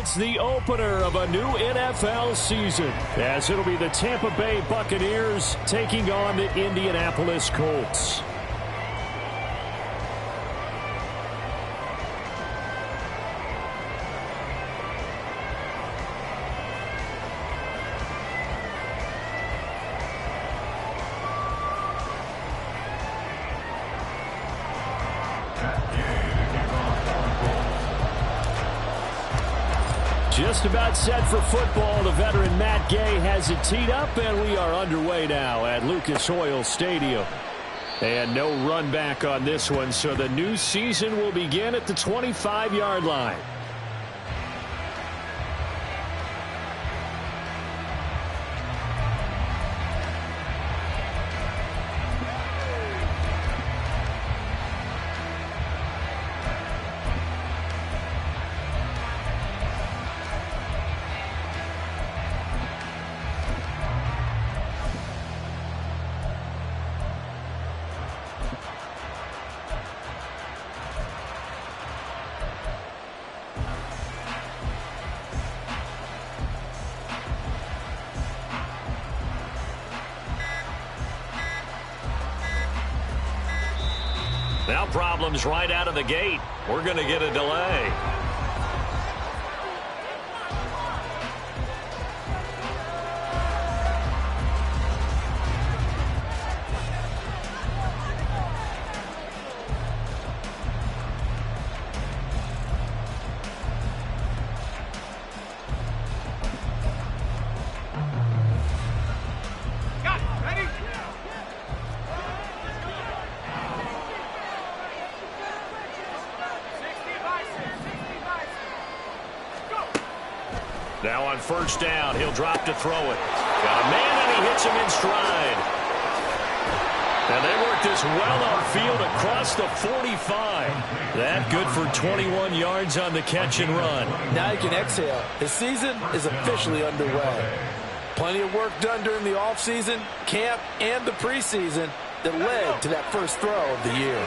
It's the opener of a new NFL season, as it'll be the Tampa Bay Buccaneers taking on the Indianapolis Colts. Just about set for football. The veteran Matt Gay has it teed up, and we are underway now at Lucas Oil Stadium. And no run back on this one, so the new season will begin at the 25-yard line. Now problems right out of the gate. We're going to get a delay. Now on first down, he'll drop to throw it. Got a man, and he hits him in stride. And they work this well upfield across the 45. That good for 21 yards on the catch and run. Now you can exhale. The season is officially underway. Plenty of work done during the offseason, camp, and the preseason that led to that first throw of the year.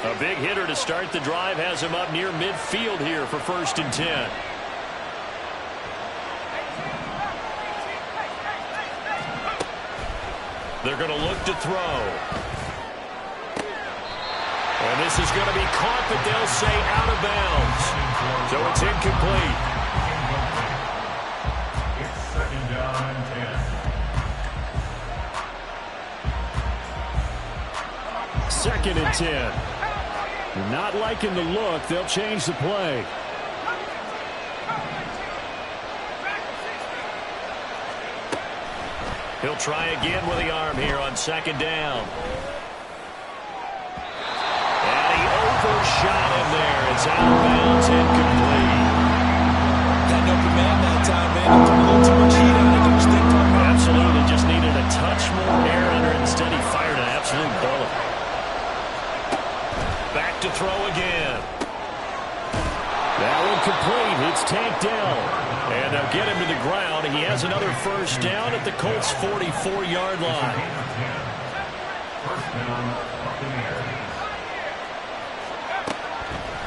A big hitter to start the drive has him up near midfield here for 1st and 10. They're going to look to throw. And this is going to be caught, but they'll say out of bounds. So it's incomplete. It's 2nd and 10. Not liking the look. They'll change the play. He'll try again with the arm here on 2nd down. And he overshot him there. It's out of bounds, incomplete. Got no command that time, man. He put a little too much heat on it. Absolutely, just needed a touch more air under it. Instead, he fired an absolute bullet. Back to throw again. That one complete. It's tanked down. And they'll get him to the ground. He has another first down at the Colts' 44-yard line.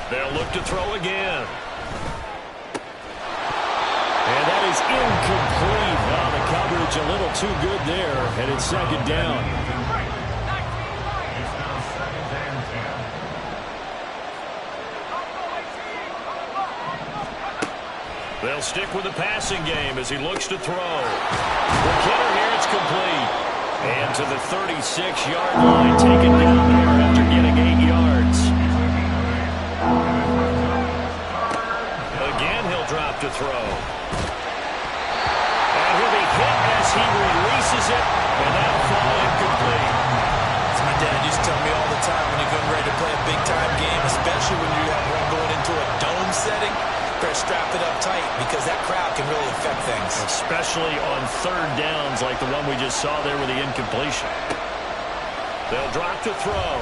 They'll look to throw again. And that is incomplete. Oh, the coverage a little too good there. And it's 2nd down. They'll stick with the passing game as he looks to throw. McKinnon here, it's complete. And to the 36-yard line, taken down there after getting 8 yards. Again, he'll drop to throw. And he'll be hit as he releases it, and that'll fall incomplete. As my dad used to tell me all the time when you're getting ready to play a big-time game, especially when you have one going into a dome setting, better strap it up tight because that crowd can really affect things. Especially on 3rd downs like the one we just saw there with the incompletion. They'll drop to throw.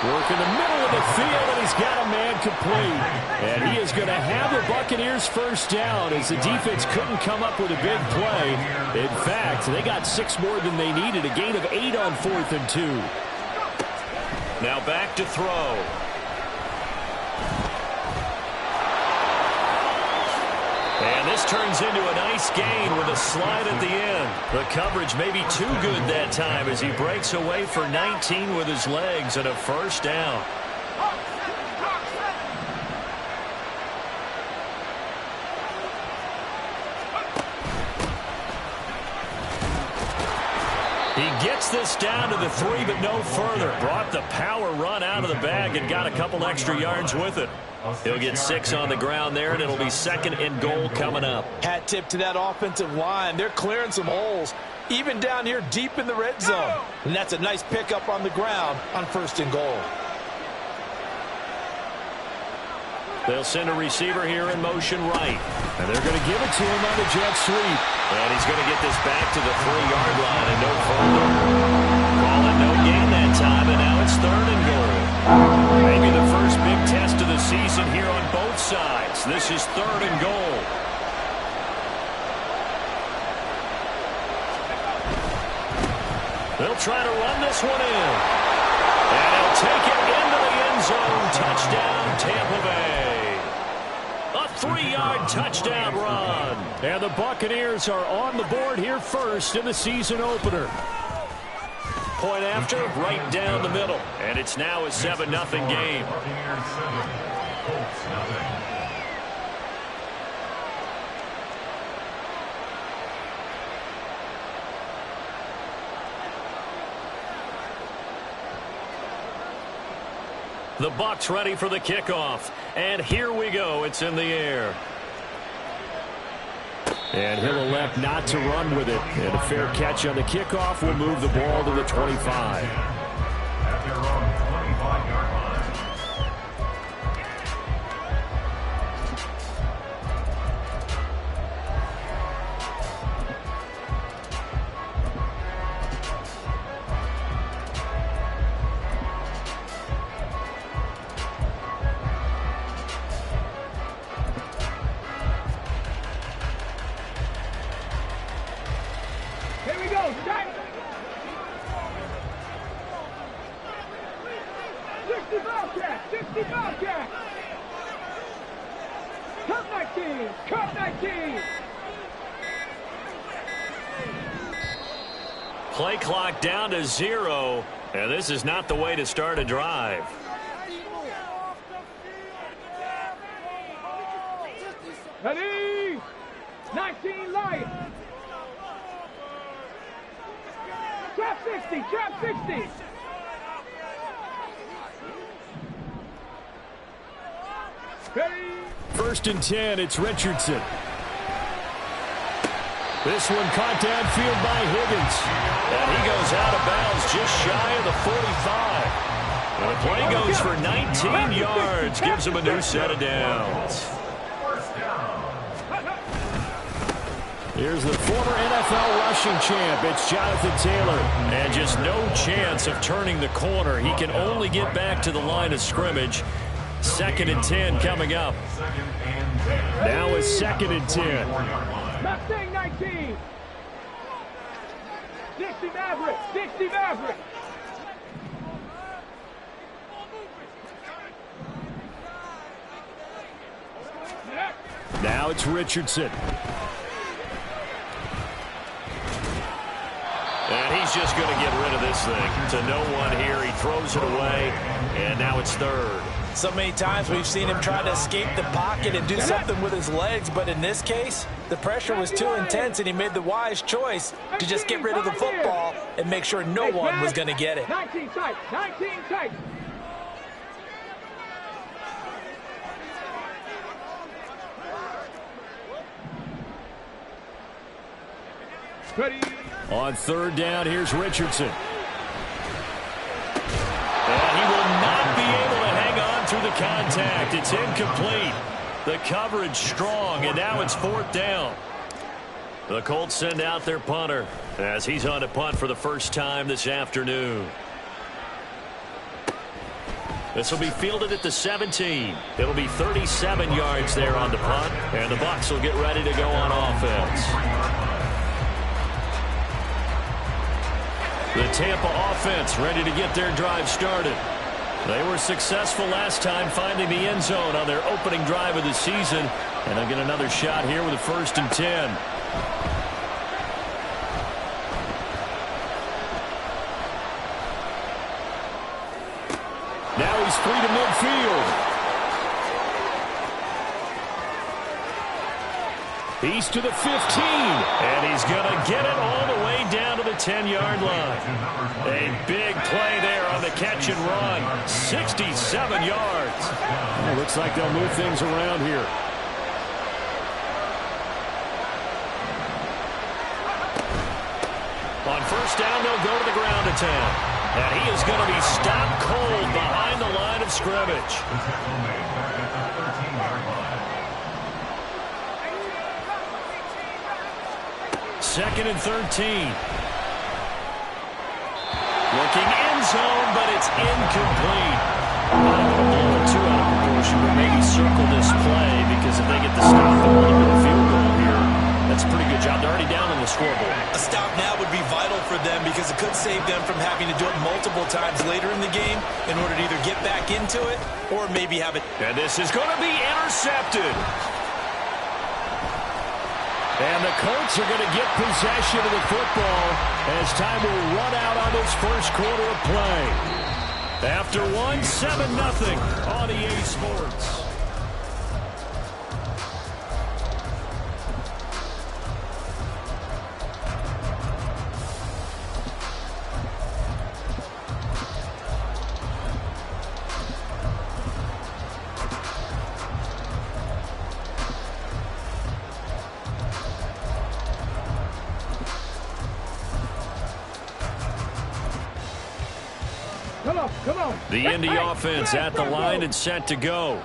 Work in the middle of the field, and he's got a man complete. And he is going to have the Buccaneers first down as the defense couldn't come up with a big play. In fact, they got 6 more than they needed, a gain of 8 on 4th and 2. Now back to throw. And this turns into a nice gain with a slide at the end. The coverage may be too good that time as he breaks away for 19 with his legs and a first down. He gets this down to the 3, but no further. Brought the power run out of the bag and got a couple extra yards with it. He'll get 6 on the ground there, and it'll be 2nd and goal coming up. Hat tip to that offensive line. They're clearing some holes, even down here deep in the red zone. And that's a nice pickup on the ground on 1st and goal. They'll send a receiver here in motion right. And they're going to give it to him on the jet sweep. And he's going to get this back to the 3-yard line and no further. Calling no gain that time, and now it's 3rd and goal. Maybe the first big test of the season here on both sides. This is 3rd and goal. They'll try to run this one in. And he'll take it into the end zone. Touchdown, Tampa Bay. A 3-yard touchdown run. And the Buccaneers are on the board here first in the season opener. Point after, right down the middle. And it's now a 7-0 game. The Bucs ready for the kickoff. And here we go. It's in the air. And he'll elect not to run with it. And a fair catch on the kickoff will move the ball to the 25. Play clock down to 0, and this is not the way to start a drive. Ready? 19 light. Trap 60, trap 60. Ready? 1st and 10, it's Richardson. This one caught downfield by Higgins. And he goes out of bounds just shy of the 45. And the play goes for 19 yards. Gives him a new set of downs. Here's the former NFL rushing champ. It's Jonathan Taylor. And just no chance of turning the corner. He can only get back to the line of scrimmage. 2nd and 10 coming up. Now it's 2nd and 10. Mustang 19. Dixie Maverick. Dixie Maverick. Now it's Richardson. And he's just going to get rid of this thing. To no one here. He throws it away. And now it's 3rd. So many times we've seen him try to escape the pocket and do something with his legs, but in this case, the pressure was too intense and he made the wise choice to just get rid of the football and make sure no one was going to get it. 19 tight, 19 tight. Ready. On 3rd down, here's Richardson. And he will not be able to hang on through the contact. It's incomplete. The coverage strong, and now it's 4th down. The Colts send out their punter as he's on to punt for the first time this afternoon. This will be fielded at the 17. It'll be 37 yards there on the punt, and the Bucs will get ready to go on offense. The Tampa offense ready to get their drive started. They were successful last time finding the end zone on their opening drive of the season. And they'll get another shot here with a 1st and 10. Now he's free to midfield. He's to the 15, and he's going to get it all the way down to the 10-yard line. A big play there on the catch and run. 67 yards. Well, looks like they'll move things around here. On 1st down, they'll go to the ground to town. And he is going to be stopped cold behind the line of scrimmage. 2nd and 13. Looking end zone, but it's incomplete. I don't want to blow it too out of proportion, but maybe circle this play, because if they get the stop, they'll only get a field goal here. That's a pretty good job. They're already down on the scoreboard. A stop now would be vital for them because it could save them from having to do it multiple times later in the game in order to either get back into it or maybe have it. And this is going to be intercepted. And the Colts are going to get possession of the football as time will run out on this 1st quarter of play. After 1, 7-0 on EA Sports. The Indy offense at the line and set to go.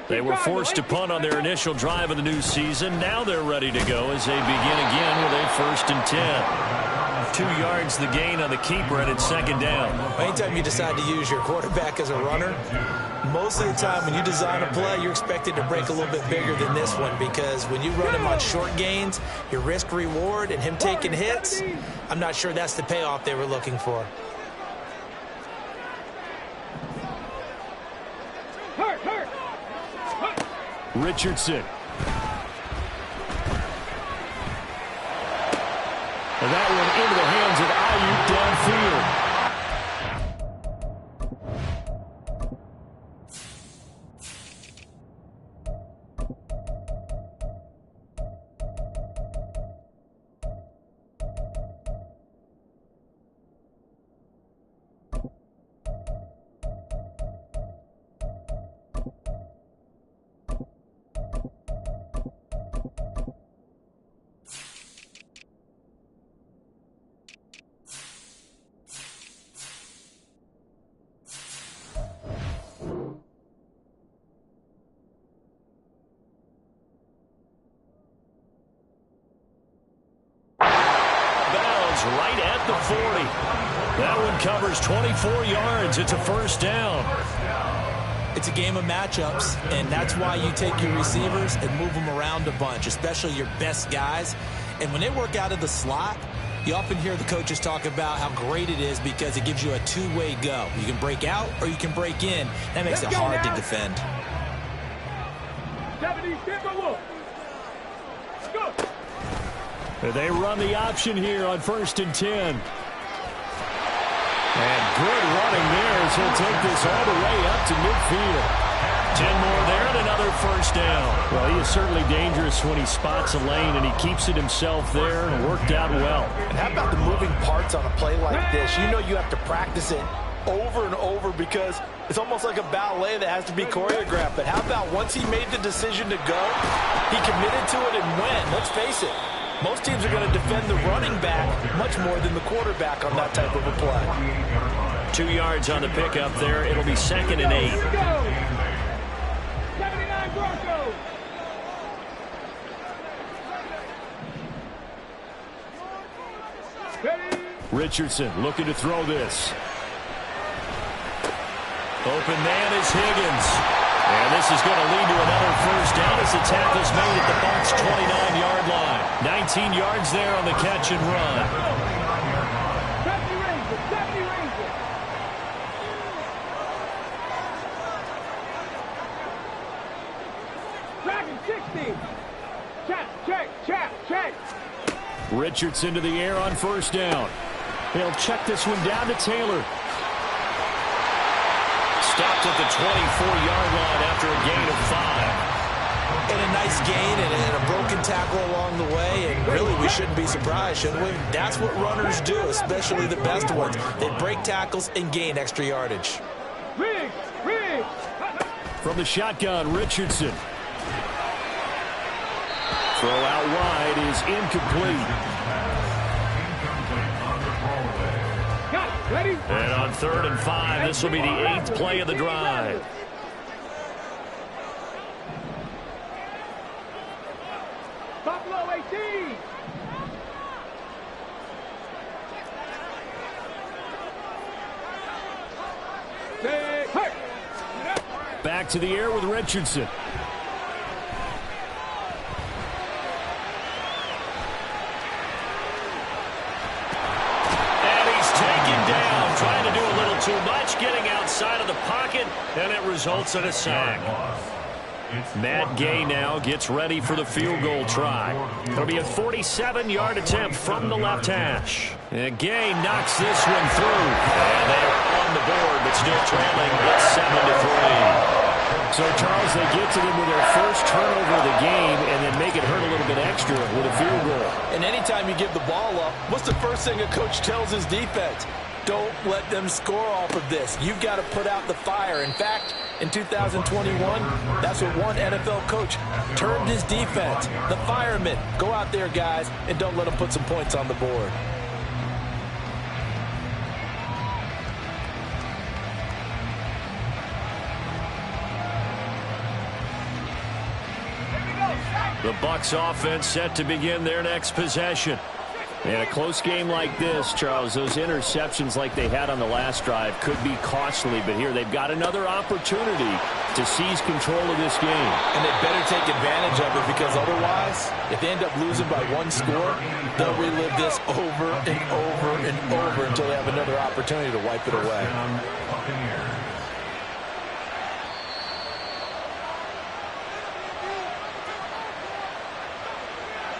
They were forced to punt on their initial drive of the new season. Now they're ready to go as they begin again with a 1st and 10. 2 yards the gain on the keeper, and it's 2nd down. Anytime you decide to use your quarterback as a runner, most of the time when you design a play, you're expected to break a little bit bigger than this one, because when you run him on short gains, your risk-reward and him taking hits, I'm not sure that's the payoff they were looking for. Richardson. And that one into the hands of Ayuk downfield. Right at the 40. That one covers 24 yards. It's a 1st down. It's a game of matchups, and that's why you take your receivers and move them around a bunch, especially your best guys. And when they work out of the slot, you often hear the coaches talk about how great it is because it gives you a two-way go. You can break out or you can break in. That makes it hard to defend. 70, go. They run the option here on 1st and 10. And good running there as he'll take this all the way up to midfield. 10 more there and another 1st down. Well, he is certainly dangerous when he spots a lane, and he keeps it himself there, and worked out well. And how about the moving parts on a play like this? You know you have to practice it over and over because it's almost like a ballet that has to be choreographed. But how about once he made the decision to go, he committed to it and went. Let's face it. Most teams are going to defend the running back much more than the quarterback on that type of a play. 2 yards on the pickup there. It'll be 2nd and 8. 79 Broncos. Richardson looking to throw this. Open man is Higgins. And this is going to lead to another 1st down as the tackle's made at the Bucs' 29-yard line. 19 yards there on the catch and run. 70 Rangers. Dragon 60. Check. Richardson to the air on first down. They'll check this one down to Taylor. Stopped at the 24-yard line after a gain of 5. And a nice gain and a broken tackle along the way. And really, we shouldn't be surprised, shouldn't we? That's what runners do, especially the best ones. They break tackles and gain extra yardage. Riggs. From the shotgun, Richardson. Throw out wide is incomplete. Ready? And on 3rd and 5, this will be the 8th play of the drive. Buffalo 18. Back to the air with Richardson. Trying to do a little too much, getting outside of the pocket, and it results in a sack. Matt Gay now gets ready for the field goal try. It'll be a 47-yard attempt from the left hash. And Gay knocks this one through. And they are on the board, but still trailing. It's 7-3. So, Charles, they get to them with their first turnover of the game and then make it hurt a little bit extra with a field goal. And anytime you give the ball up, what's the first thing a coach tells his defense? Don't let them score off of this. You've got to put out the fire. In fact, in 2021, that's what one NFL coach termed his defense. The firemen. Go out there, guys, and don't let them put some points on the board. The Bucs offense set to begin their next possession. In a close game like this, Charles, those interceptions like they had on the last drive could be costly. But here they've got another opportunity to seize control of this game. And they better take advantage of it, because otherwise, if they end up losing by 1 score, they'll relive this over and over and over until they have another opportunity to wipe it away.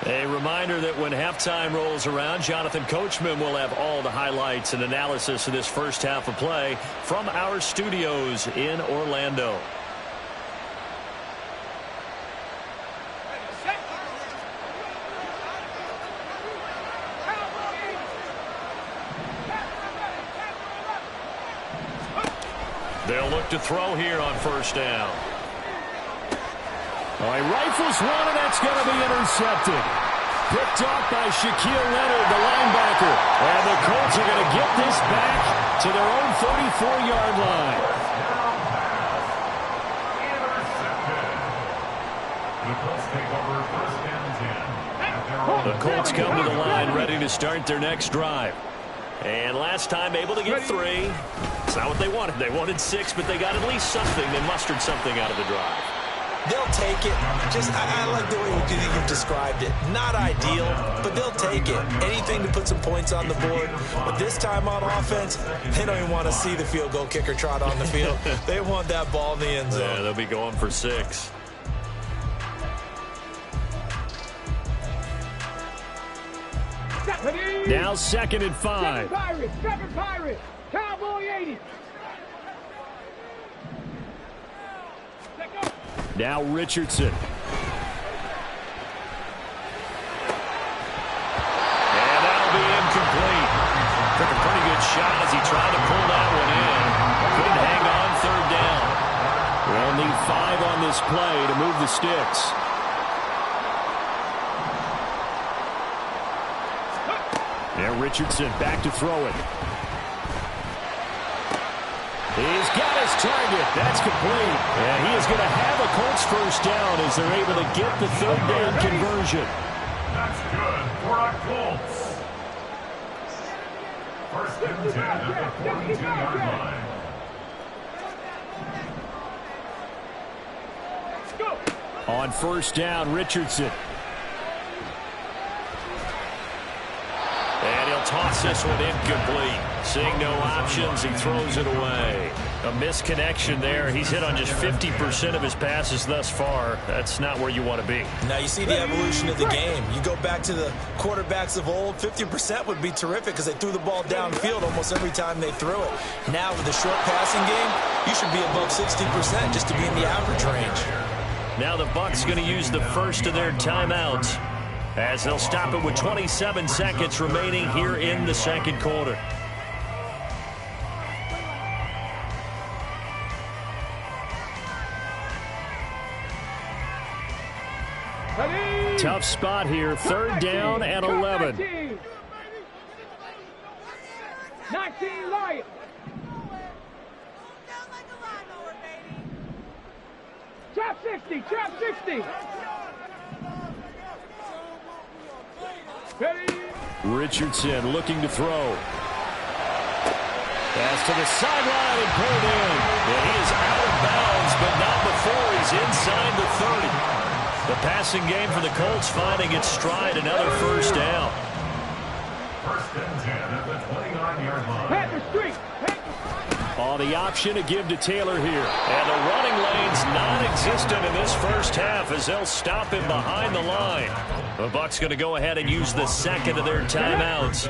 A reminder that when halftime rolls around, Jonathan Coachman will have all the highlights and analysis of this first half of play from our studios in Orlando. They'll look to throw here on first down. All right, rifles one, and that's going to be intercepted. Picked off by Shaquille Leonard, the linebacker. And the Colts are going to get this back to their own 34-yard line. The Colts come to the line ready to start their next drive. And last time able to get 3. It's not what they wanted. They wanted 6, but they got at least something. They mustered something out of the drive. They'll take it. I like the way you've described it. Not ideal, but they'll take it. Anything to put some points on the board. But this time on offense, they don't even want to see the field goal kicker trot on the field. They want that ball in the end zone. Yeah, they'll be going for 6. Now 2nd and 5. Second Pirates. Cowboy 80. Now Richardson. And that'll be incomplete. Took a pretty good shot as he tried to pull that one in. Couldn't hang on 3rd down. We'll need 5 on this play to move the sticks. Now Richardson back to throw it. He's got his target. That's complete. And he is going to have a Colts first down as they're able to get the 3rd down conversion. That's good for our Colts. First and 10 at the 42-yard line. On first down, Richardson. And he'll toss this one incomplete. Seeing no options, he throws it away. A misconnection there. He's hit on just 50% of his passes thus far. That's not where you want to be. Now you see the evolution of the game. You go back to the quarterbacks of old, 50% would be terrific because they threw the ball downfield almost every time they threw it. Now with the short passing game, you should be above 60% just to be in the average range. Now the Bucs going to use the first of their timeouts as they'll stop it with 27 seconds remaining here in the second quarter. Tough spot here, third down and 11. 19 Lions. Trap 60, trap 60. Ready? Richardson looking to throw. Pass to the sideline and pulled in. And he is out of bounds, but not before he's inside the 30. The passing game for the Colts finding its stride, another first down. First and 10 at the 29-yard line. Panther Street. On the option to give to Taylor here. And the running lane's non-existent in this first half as they'll stop him behind the line. The Bucs going to go ahead and use the second of their timeouts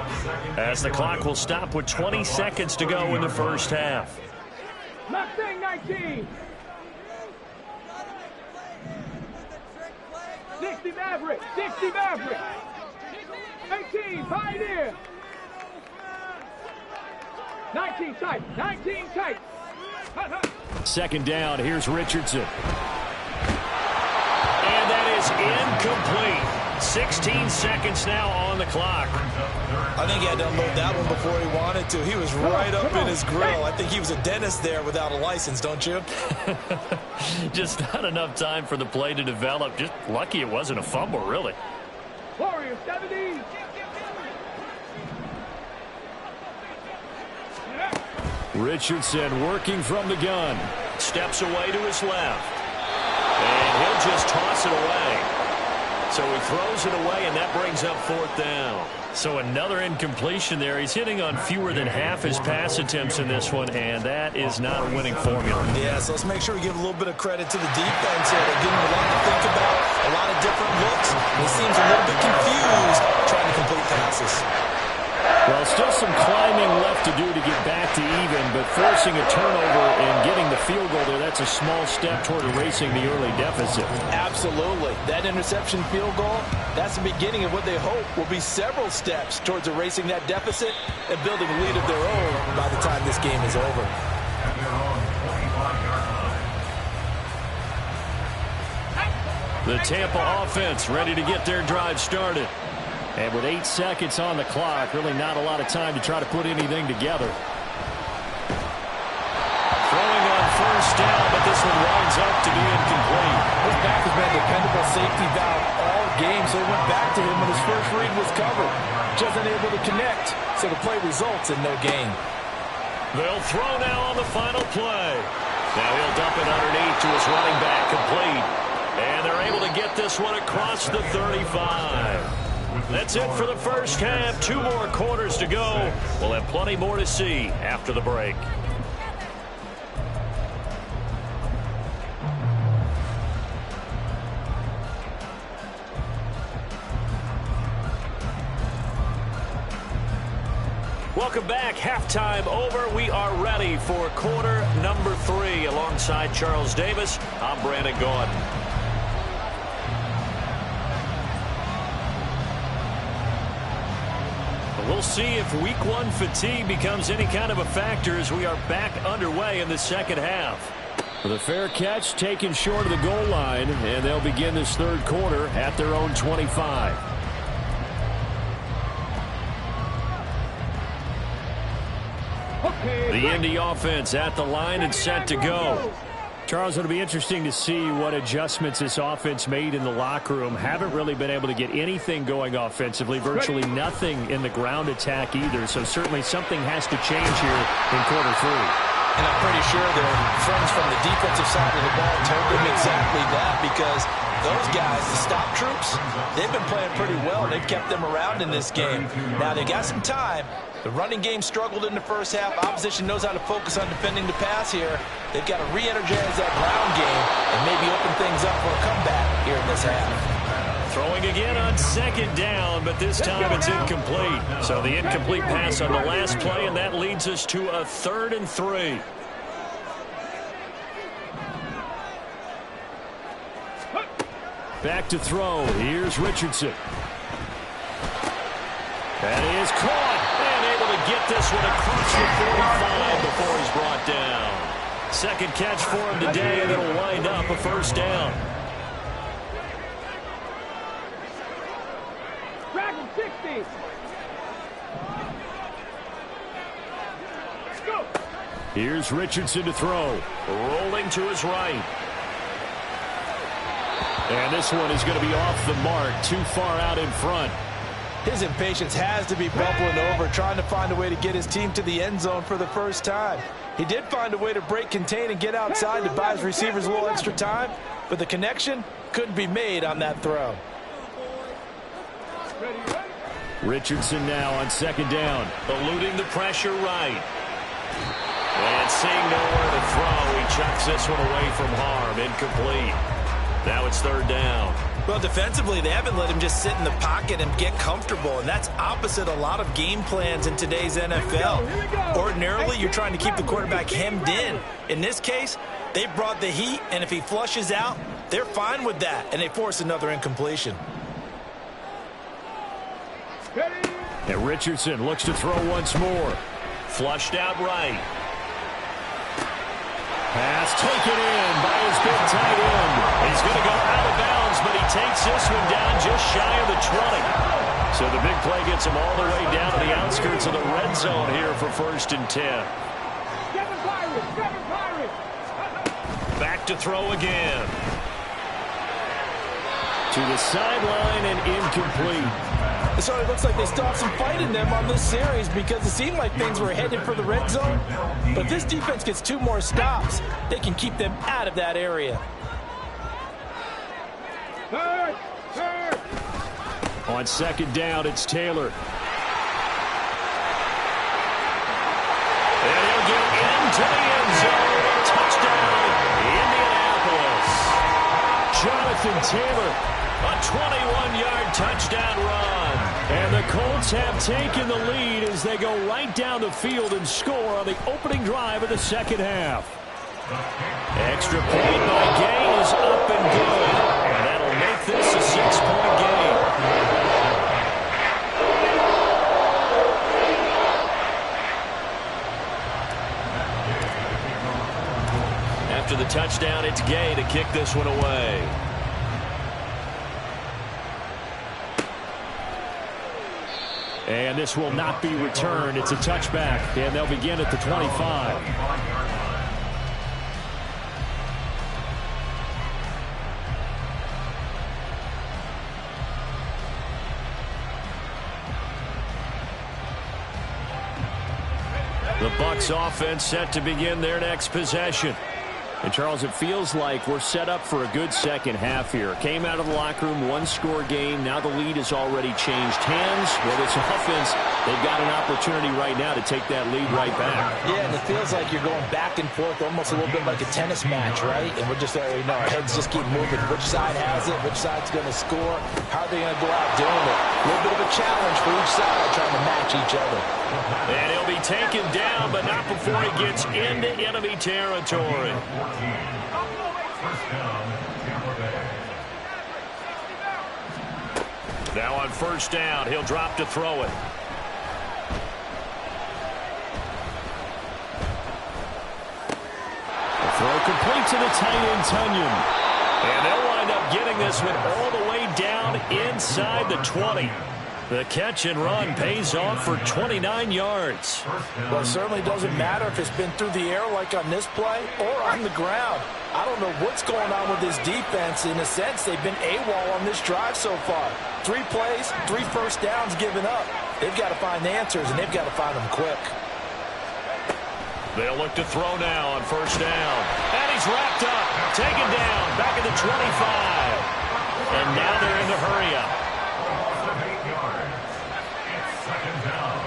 as the clock will stop with 20 seconds to go in the first half. Mustang 19. 60 Maverick, 60 Maverick. 18 Pioneer. 19 tight, 19 tight. Second down, here's Richardson. And that is incomplete. 16 seconds now on the clock. I think he had to unload that one before he wanted to. He was right up in his grill. I think he was a dentist there without a license, don't you? Just not enough time for the play to develop. Just lucky it wasn't a fumble, really. Warrior 70. Richardson working from the gun. Steps away to his left. And he'll just toss it away. So he throws it away, and that brings up fourth down. So another incompletion there. He's hitting on fewer than half his pass attempts in this one, and that is not a winning formula. Yeah, so let's make sure we give a little bit of credit to the defense here. They're giving him a lot to think about, a lot of different looks. He seems a little bit confused trying to complete passes. Well, still some climbing left to do to get back to even, but forcing a turnover and getting the field goal there, that's a small step toward erasing the early deficit. Absolutely. That interception field goal, that's the beginning of what they hope will be several steps towards erasing that deficit and building a lead of their own by the time this game is over. And they're on 25-yard line. The Tampa offense ready to get their drive started. And with 8 seconds on the clock, really not a lot of time to try to put anything together. Throwing on first down, but this one winds up to be incomplete. His back has been a dependable safety valve all game, so he went back to him when his first read was covered. Just unable to connect, so the play results in no gain. They'll throw now on the final play. Now he'll dump it underneath to his running back, complete. And they're able to get this one across the 35. That's it for the first half. 2 more quarters to go. We'll have plenty more to see after the break. Welcome back. Halftime over. We are ready for quarter number 3. Alongside Charles Davis, I'm Brandon Gordon. We'll see if week 1 fatigue becomes any kind of a factor as we are back underway in the second half. With a fair catch taken short of the goal line, and they'll begin this third quarter at their own 25. The Indy offense at the line and set to go. Charles, it'll be interesting to see what adjustments this offense made in the locker room. Haven't really been able to get anything going offensively, virtually nothing in the ground attack either. So certainly something has to change here in quarter 3. And I'm pretty sure their friends from the defensive side of the ball told them exactly that, because Those guys, the stop troops, they've been playing pretty well. They've kept them around in this game. Now, they got some time. The running game struggled in the first half. Opposition knows how to focus on defending the pass here. They've got to re-energize that ground game and maybe open things up for a comeback here in this half. Throwing again on second down, but this time it's incomplete. So the incomplete pass on the last play, and that leads us to a 3rd and 3. Back to throw. Here's Richardson. That is caught. And able to get this one across the 45 before he's brought down. Second catch for him today, and it'll wind up a first down. Dragon 60. Go. Here's Richardson to throw. Rolling to his right. And this one is going to be off the mark, too far out in front. His impatience has to be bubbling over, trying to find a way to get his team to the end zone for the first time. He did find a way to break contain and get outside to buy his receivers a little extra time, but the connection couldn't be made on that throw. Richardson now on second down. Eluding the pressure right. And seeing nowhere to throw, he chucks this one away from harm. Incomplete. Now it's 3rd down. Well, defensively, they haven't let him just sit in the pocket and get comfortable, and that's opposite a lot of game plans in today's NFL. Ordinarily, you're trying to keep the quarterback hemmed in. In this case, they brought the heat, and if he flushes out, they're fine with that, and they force another incompletion. And Richardson looks to throw once more. Flushed out right. Pass taken in by his big tight end. He's going to go out of bounds, but he takes this one down just shy of the 20. So the big play gets him all the way down to the outskirts of the red zone here for 1st and 10. Seven Pirates. Back to throw again. To the sideline and incomplete. So it looks like they still have some fight in them on this series because it seemed like things were headed for the red zone. But if this defense gets 2 more stops, they can keep them out of that area. On second down, it's Taylor. And he'll get into the end zone. Touchdown, Indianapolis. Jonathan Taylor, a 21-yard touchdown run. And the Colts have taken the lead as they go right down the field and score on the opening drive of the second half. Extra point by Gay is up and good. And that'll make this a 6-point game. After the touchdown, it's Gay to kick this one away. And this will not be returned. It's a touchback, and they'll begin at the 25. The Bucs offense set to begin their next possession. And, Charles, it feels like we're set up for a good second half here. Came out of the locker room, 1-score game. Now the lead has already changed hands. Well, this offense, they've got an opportunity right now to take that lead right back. Yeah, and it feels like you're going back and forth almost a little bit like a tennis match, right? And we're just there, our heads just keep moving. Which side has it? Which side's going to score? How are they going to go out doing it? A little bit of a challenge for each side trying to match each other. And he'll be taken down, but not before he gets into enemy territory. Now on first down, he'll drop to throw it. The throw complete to the tight end, Tunyon. And they'll wind up getting this one all the way down inside the 20. The catch and run pays off for 29 yards. Well, it certainly doesn't matter if it's been through the air like on this play or on the ground. I don't know what's going on with this defense. In a sense, they've been AWOL on this drive so far. 3 plays, 3 first downs given up. They've got to find answers, and they've got to find them quick. They'll look to throw now on first down. And he's wrapped up, taken down, back at the 25. And now they're in the hurry-up. Loss of 8 yards. It's second down.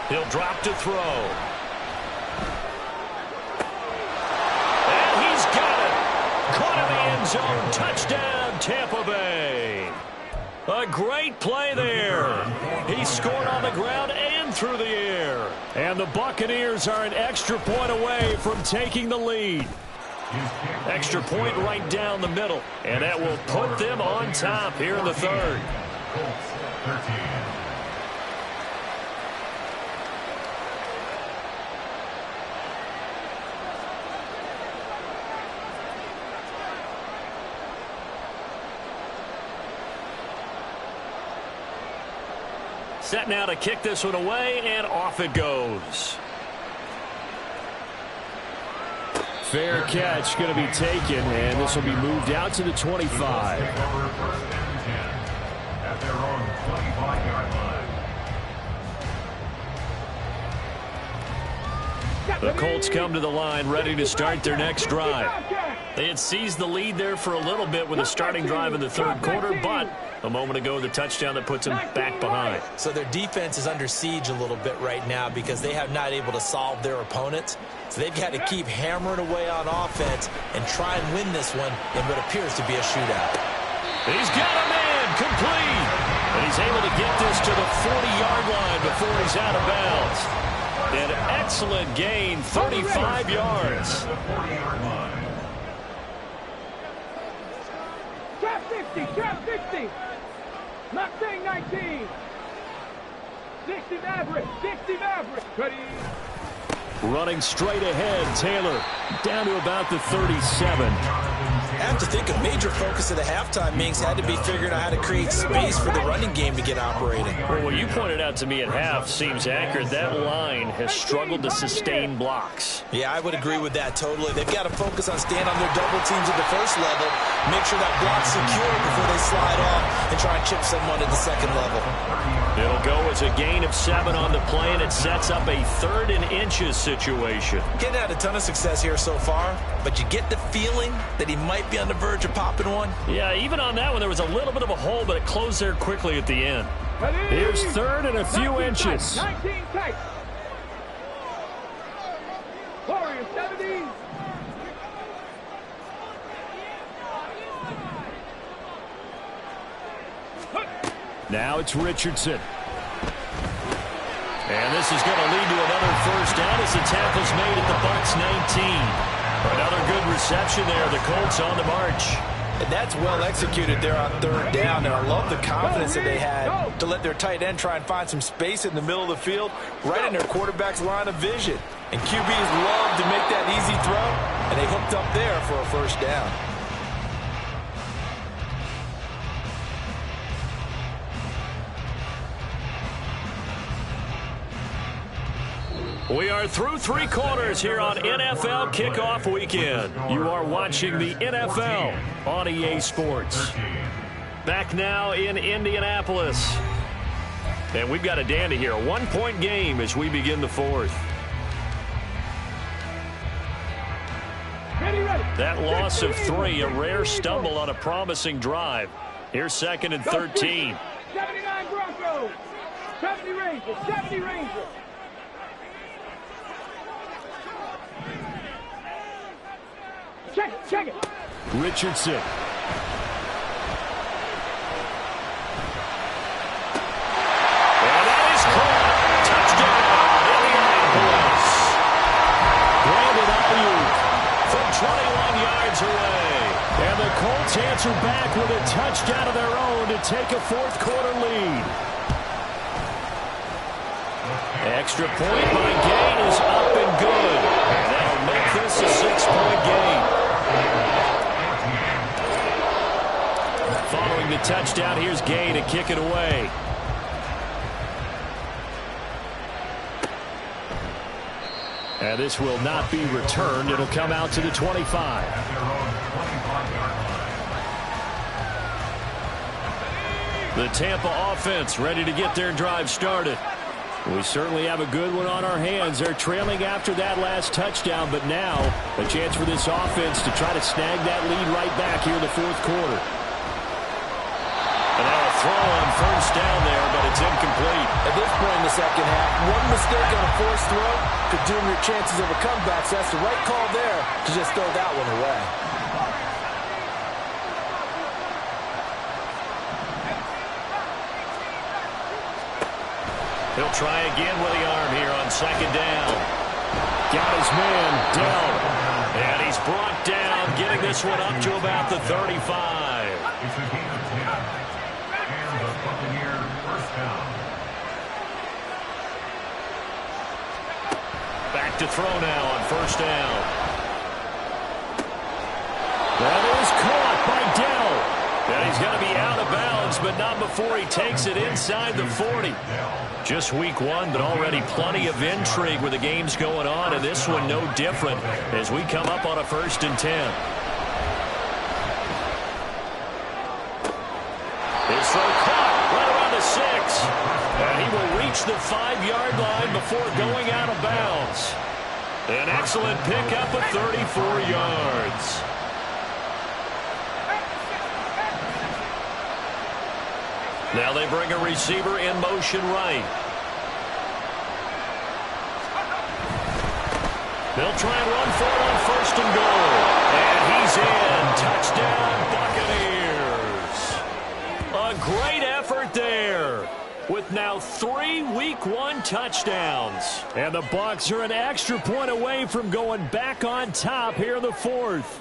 He'll drop to throw. And he's got it. Caught in the end zone. Touchdown, Tampa Bay. A great play there. He scored on the ground and through the air. And the Buccaneers are an extra point away from taking the lead. Extra point right down the middle. And that will put them on top here in the third. Colts 13. Set now to kick this one away, and off it goes. Fair catch going to be taken, and this will be moved out to the 25. Take over first and 10 at their own 25-yard line. The Colts come to the line ready to start their next drive. They had seized the lead there for a little bit with a starting drive in the third quarter, but a moment ago the touchdown that puts them back behind. So their defense is under siege a little bit right now because they have not able to solve their opponents. So they've got to keep hammering away on offense and try and win this one in what appears to be a shootout. He's got a man complete. And he's able to get this to the 40-yard line before he's out of bounds. An excellent gain, 35 yards. Trap 60, trap 60. Mustang 19. 60 Maverick, 60 Maverick. Ready. Running straight ahead, Taylor down to about the 37. I have to think a major focus of the halftime meetings had to be figuring out how to create space for the running game to get operating. Well, what you pointed out to me at half seems accurate. That line has struggled to sustain blocks. Yeah, I would agree with that totally. They've got to focus on staying on their double teams at the first level, make sure that block's secure before they slide off and try and chip someone at the second level. It'll go as a gain of 7 on the play, and it sets up a 3rd and inches situation. Getting had a ton of success here so far, but you get the feeling that he might be on the verge of popping one. Yeah, even on that one, there was a little bit of a hole, but it closed there quickly at the end. Here's 3rd and a few inches. 19 tight. Warrior 70. Now it's Richardson. And this is going to lead to another first down as the tackle's made at the Bucs 19. Another good reception there. The Colts on the march. And that's well executed there on 3rd down. And I love the confidence that they had to let their tight end try and find some space in the middle of the field, right in their quarterback's line of vision. And QBs love to make that easy throw, and they hooked up there for a first down. We are through 3 quarters here on NFL Kickoff Weekend. You are watching the NFL on EA Sports. Back now in Indianapolis. And we've got a dandy here. A 1-point game as we begin the 4th. That loss of 3, a rare stumble on a promising drive. Here's 2nd and 13. 79 Broncos. 70 Rangers. 70 Rangers. Check it. Richardson. And that is caught. Touchdown, Indianapolis. Brandon Ayuk from 21 yards away. And the Colts answer back with a touchdown of their own to take a 4th quarter lead. Extra point by Gay is up and good. And that'll make this a 6-point game. Following the touchdown, here's Gay to kick it away. And this will not be returned. It'll come out to the 25. The Tampa offense ready to get their drive started. We certainly have a good one on our hands. They're trailing after that last touchdown, but now a chance for this offense to try to snag that lead right back here in the fourth quarter. And now a throw on first down there, but it's incomplete. At this point in the second half, one mistake on a forced throw could doom your chances of a comeback, so that's the right call there to just throw that one away. He'll try again with the arm here on second down. Got his man, Dell. And he's brought down, getting this one up to about the 35. It's a gain of 10. And the Buccaneers first down. Back to throw now on first down. That is caught by Dell. And he's going to be out of bounds, but not before he takes it inside the 40. Just week one, but already plenty of intrigue with the games going on, and this one no different as we come up on a 1st and 10. His throw caught right around the 6. And he will reach the 5-yard line before going out of bounds. An excellent pickup of 34 yards. Now they bring a receiver in motion right. They'll try and run for it on 1st and goal. And he's in. Touchdown, Buccaneers. A great effort there, with now 3 week one touchdowns. And the Bucs are an extra point away from going back on top here in the 4th.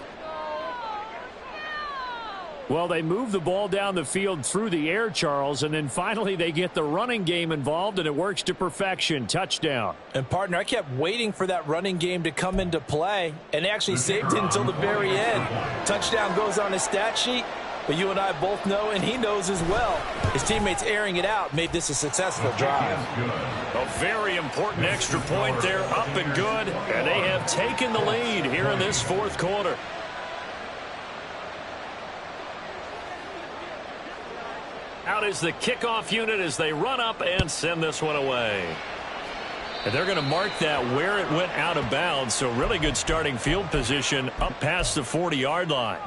Well, they move the ball down the field through the air, Charles, and then finally they get the running game involved, and it works to perfection. Touchdown. And, partner, I kept waiting for that running game to come into play, and they actually saved it until the very end. Touchdown goes on his stat sheet, but you and I both know, and he knows as well, his teammates airing it out made this a successful drive. A very important extra point there, up and good, and they have taken the lead here in this 4th quarter. Out is the kickoff unit as they run up and send this one away. And they're going to mark that where it went out of bounds, so really good starting field position up past the 40-yard line.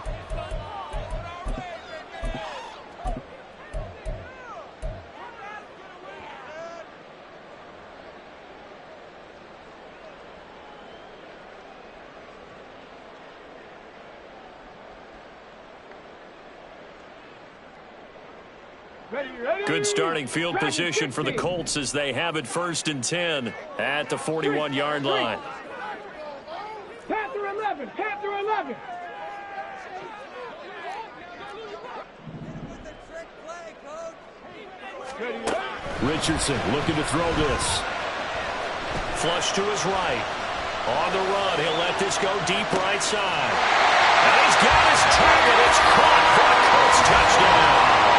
Good starting field position for the Colts as they have it 1st and 10 at the 41-yard line. Panther 11, Panther 11. Richardson looking to throw this. Flush to his right. On the run, he'll let this go deep right side. And he's got his target. It's caught for a Colts touchdown.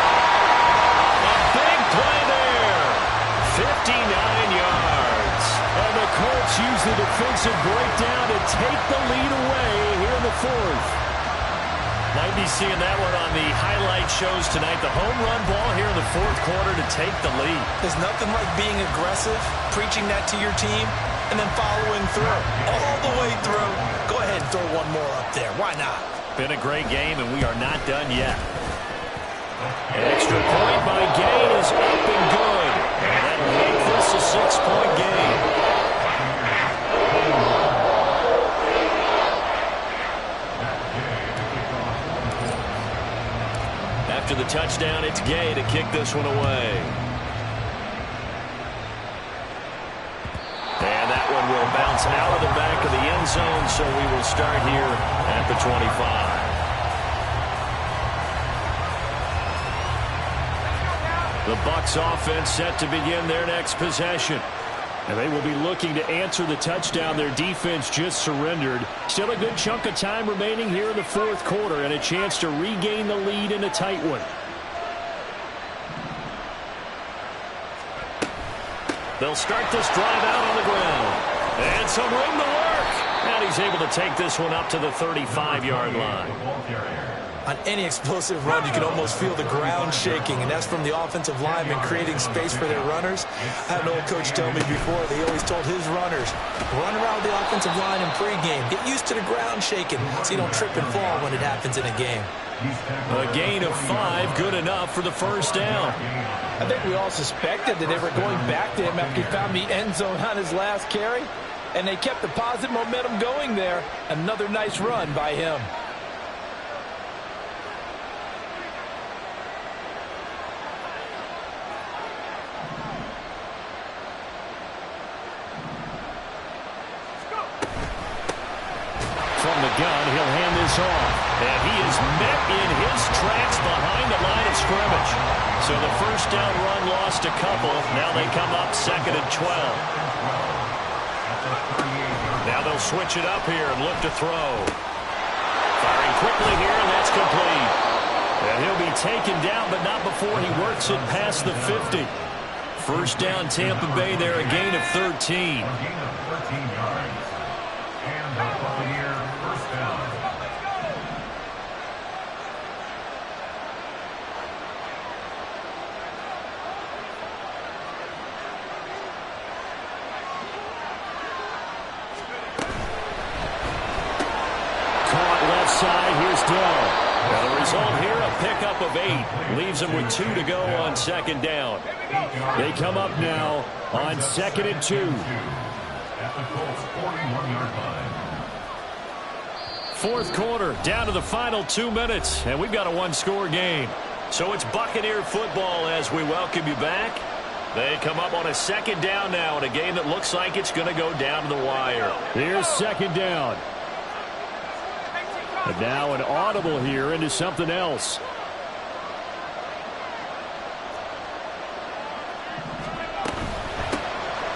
Big play there. 59 yards. And the Colts use the defensive breakdown to take the lead away here in the 4th. Might be seeing that one on the highlight shows tonight. The home run ball here in the 4th quarter to take the lead. There's nothing like being aggressive, preaching that to your team, and then following through. All the way through. Go ahead and throw one more up there. Why not? Been a great game, and we are not done yet. An extra point by Gain is up and good. And that'll make this a 6-point game. After the touchdown, it's Gay to kick this one away. And that one will bounce out of the back of the end zone, so we will start here at the 25. The Bucs offense set to begin their next possession. And they will be looking to answer the touchdown their defense just surrendered. Still a good chunk of time remaining here in the 4th quarter and a chance to regain the lead in a tight one. They'll start this drive out on the ground. And some room to work. And he's able to take this one up to the 35-yard line. On any explosive run, you can almost feel the ground shaking, and that's from the offensive linemen creating space for their runners. I had an old coach tell me before, they always told his runners, run around the offensive line in pregame. Get used to the ground shaking so you don't trip and fall when it happens in a game. A gain of 5, good enough for the first down. I think we all suspected that they were going back to him after he found the end zone on his last carry, and they kept the positive momentum going there. Another nice run by him. From the gun, he'll hand this off. And he is met in his tracks behind the line of scrimmage. So the first down run lost a couple. Now they come up 2nd and 12. Now they'll switch it up here and look to throw. Firing quickly here, and that's complete. And he'll be taken down, but not before he works it past the 50. First down, Tampa Bay there, a gain of 13. A gain of 13 yards. And the Buccaneer first down. Caught left side, here's Dell. Now the result here, a pickup of 8. Leaves them with 2 to go on 2nd down. They come up now on 2nd and 2. At the Colts 41-yard line. 4th quarter, down to the final 2 minutes, and we've got a 1-score game. So it's Buccaneer football as we welcome you back. They come up on a 2nd down now in a game that looks like it's going to go down to the wire. Here's 2nd down. And now an audible here into something else.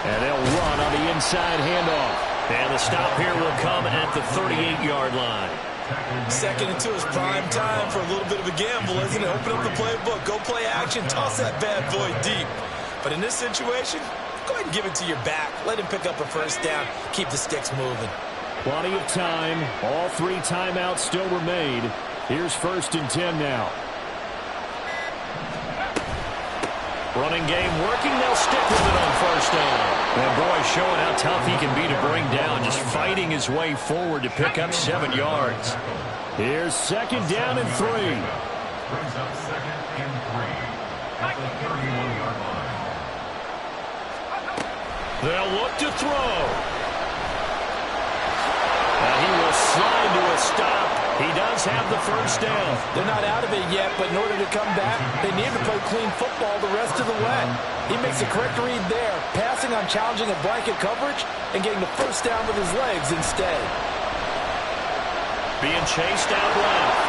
And they'll run on the inside handoff. And the stop here will come at the 38-yard line. 2nd and 2 is prime time for a little bit of a gamble, isn't it? Open up the playbook, go play action, toss that bad boy deep. But in this situation, go ahead and give it to your back. Let him pick up a first down. Keep the sticks moving. Plenty of time. All 3 timeouts still remain. Here's 1st and 10 now. Running game working. They'll stick with it on 1st down. And boy, showing how tough he can be to bring down. Just fighting his way forward to pick up 7 yards. Here's 2nd down and 3. Brings up 2nd and 3. At the 31-yard line. They'll look to throw. And he will slide to a stop. He does have the first down. They're not out of it yet, but in order to come back, they need to play clean football the rest of the way. He makes the correct read there, passing on challenging a blanket coverage and getting the first down with his legs instead. Being chased out left.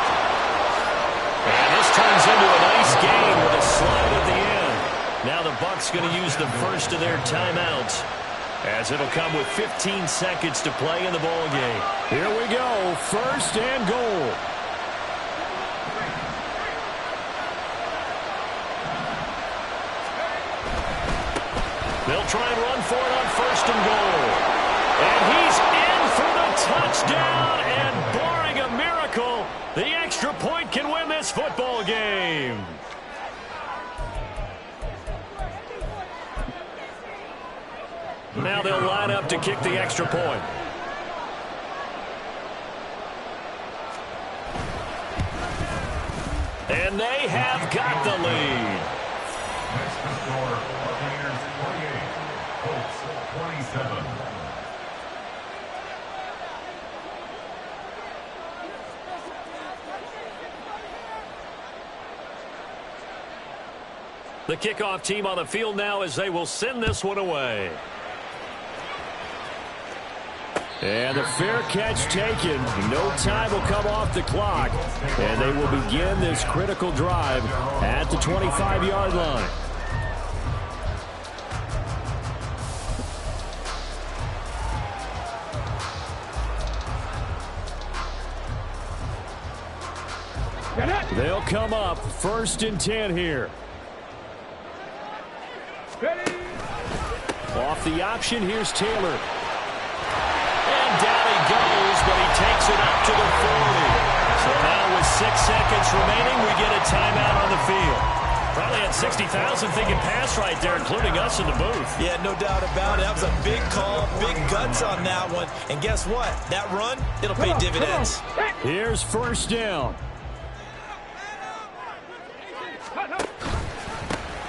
And this turns into a nice gain with a slide at the end. Now the Bucs going to use the first of their timeouts, as it'll come with 15 seconds to play in the ball game. Here we go, 1st and goal. They'll try and run for it on 1st and goal. And he's in for the touchdown, and barring a miracle, the extra point can win this football game. Now they'll line up to kick the extra point. And they have got the lead. Next to score, Buccaneers 28, Colts 27. The kickoff team on the field now as they will send this one away. And the fair catch taken. No time will come off the clock. And they will begin this critical drive at the 25-yard line. They'll come up 1st and 10 here. Off the option, here's Taylor. And down he goes, but he takes it up to the 40. So now with 6 seconds minutes remaining. We get a timeout on the field. Probably had 60,000 thinking pass right there, including us in the booth. Yeah, no doubt about it. That was a big call, big guts on that one. And guess what? That run, it'll pay dividends. Here's first down.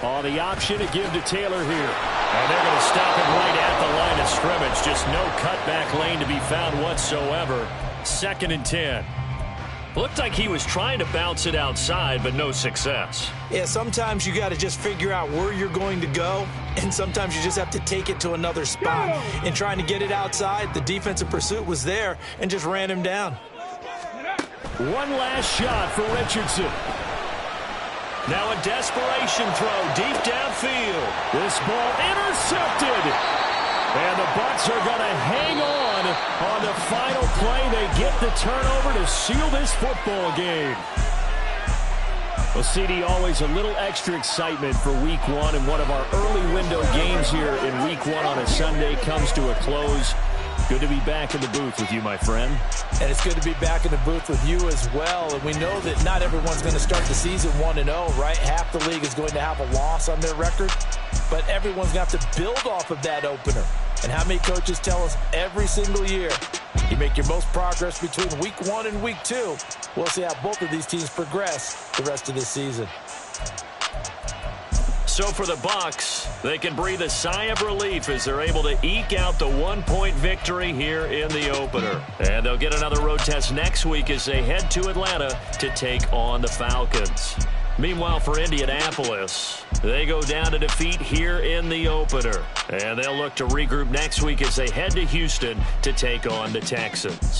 On the option to give to Taylor here. And they're going to stop him right at the line of scrimmage. Just no cutback lane to be found whatsoever. 2nd and 10. Looked like he was trying to bounce it outside, but no success. Yeah, sometimes you got to just figure out where you're going to go, and sometimes you just have to take it to another spot. In trying to get it outside, the defensive pursuit was there and just ran him down. One last shot for Richardson. Now a desperation throw deep downfield. This ball intercepted. And the Bucs are going to hang on the final play. They get the turnover to seal this football game. Well, CD, always a little extra excitement for Week 1, and one of our early window games here in Week 1 on a Sunday comes to a close. Good to be back in the booth with you, my friend. And it's good to be back in the booth with you as well. And we know that not everyone's going to start the season 1-0, right? Half the league is going to have a loss on their record. But everyone's got to build off of that opener. And how many coaches tell us every single year, you make your most progress between Week 1 and Week 2. We'll see how both of these teams progress the rest of this season. So for the Bucs, they can breathe a sigh of relief as they're able to eke out the 1-point victory here in the opener. And they'll get another road test next week as they head to Atlanta to take on the Falcons. Meanwhile, for Indianapolis, they go down to defeat here in the opener. And they'll look to regroup next week as they head to Houston to take on the Texans.